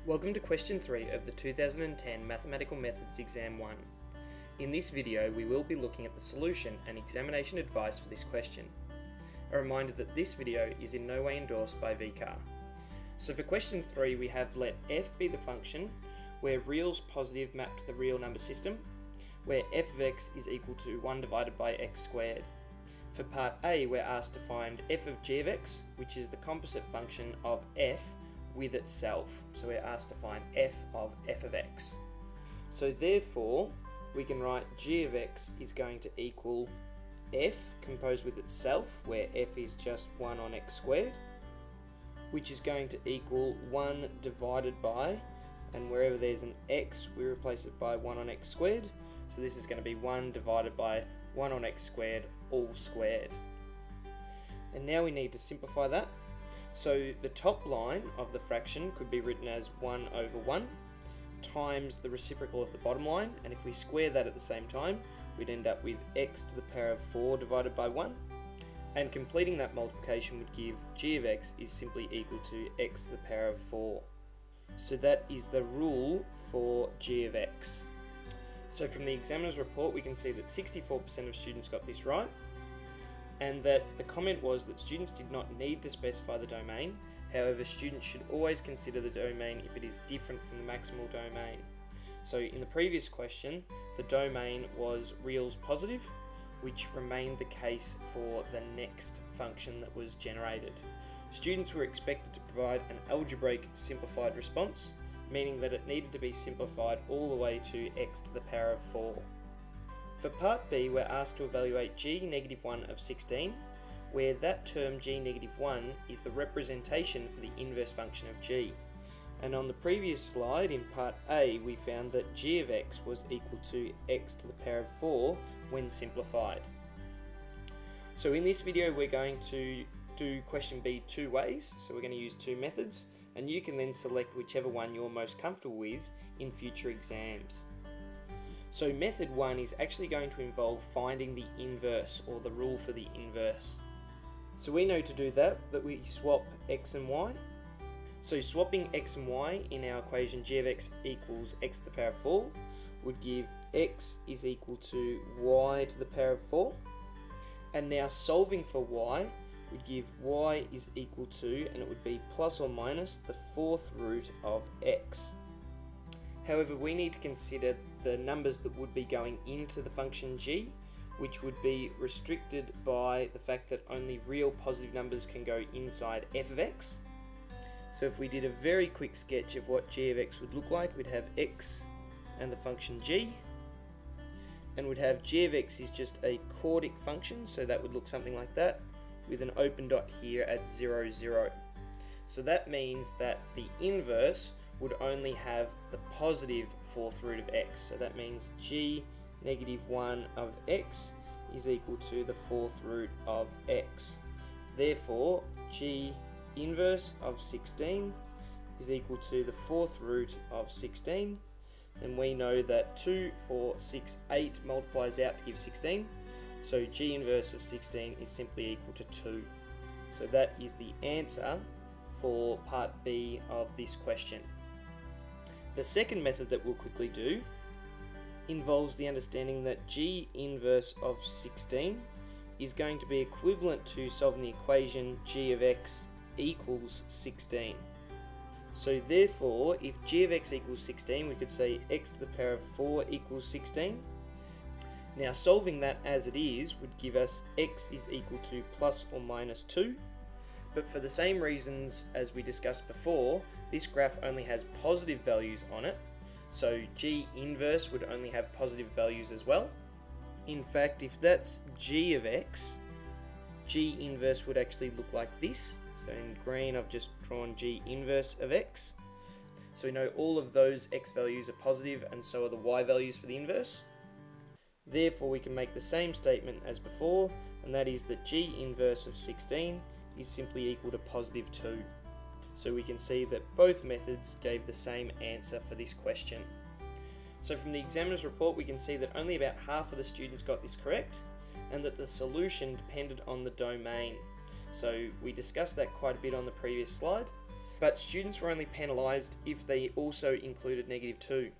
Welcome to question 3 of the 2010 Mathematical Methods Exam 1. In this video we will be looking at the solution and examination advice for this question. A reminder that this video is in no way endorsed by VCAR. So for question 3 we have let f be the function where reals positive map to the real number system, where f of x is equal to 1 divided by x squared. For part A we're asked to find f of g of x, which is the composite function of f with itself. So we're asked to find f of x. So therefore we can write g of x is going to equal f composed with itself, where f is just 1 on x squared, which is going to equal 1 divided by, and wherever there's an x we replace it by 1 on x squared. So this is going to be 1 divided by 1 on x squared all squared. And now we need to simplify that. So the top line of the fraction could be written as 1 over 1 times the reciprocal of the bottom line, and if we square that at the same time we'd end up with x to the power of 4 divided by 1, and completing that multiplication would give g of x is simply equal to x to the power of 4. So that is the rule for g of x. So from the examiner's report we can see that 64% of students got this right, and that the comment was that students did not need to specify the domain. However, students should always consider the domain if it is different from the maximal domain. So in the previous question, the domain was reals positive, which remained the case for the next function that was generated. Students were expected to provide an algebraic simplified response, meaning that it needed to be simplified all the way to x to the power of 4. For part B, we're asked to evaluate g-1 of 16, where that term g-1 is the representation for the inverse function of g. And on the previous slide, in part A, we found that g of x was equal to x to the power of 4 when simplified. So in this video, we're going to do question B two ways. So we're going to use two methods, and you can then select whichever one you're most comfortable with in future exams. So method 1 is actually going to involve finding the inverse, or the rule for the inverse. So we know to do that we swap x and y. So swapping x and y in our equation g of x equals x to the power of 4 would give x is equal to y to the power of 4. And now solving for y would give y is equal to, and it would be plus or minus the 4th root of x. However, we need to consider the numbers that would be going into the function g, which would be restricted by the fact that only real positive numbers can go inside f of x. So if we did a very quick sketch of what g of x would look like, we'd have x and the function g, and we'd have g of x is just a chordic function, so that would look something like that, with an open dot here at 0, 0. So that means that the inverse would only have the positive 4th root of x. So that means g-1 of x is equal to the 4th root of x. Therefore, g inverse of 16 is equal to the 4th root of 16. And we know that 2, 4, 6, 8 multiplies out to give 16. So g inverse of 16 is simply equal to 2. So that is the answer for part B of this question. The second method that we'll quickly do involves the understanding that g inverse of 16 is going to be equivalent to solving the equation g of x equals 16. So therefore, if g of x equals 16, we could say x to the power of 4 equals 16. Now solving that as it is would give us x is equal to plus or minus 2. But for the same reasons as we discussed before, this graph only has positive values on it, so g inverse would only have positive values as well. In fact, if that's g of x, g inverse would actually look like this. So in green I've just drawn g inverse of x. So we know all of those x values are positive, and so are the y values for the inverse. Therefore we can make the same statement as before, and that is that g inverse of 16 is simply equal to positive 2. So we can see that both methods gave the same answer for this question. So from the examiner's report we can see that only about half of the students got this correct, and that the solution depended on the domain. So we discussed that quite a bit on the previous slide, but students were only penalised if they also included -2.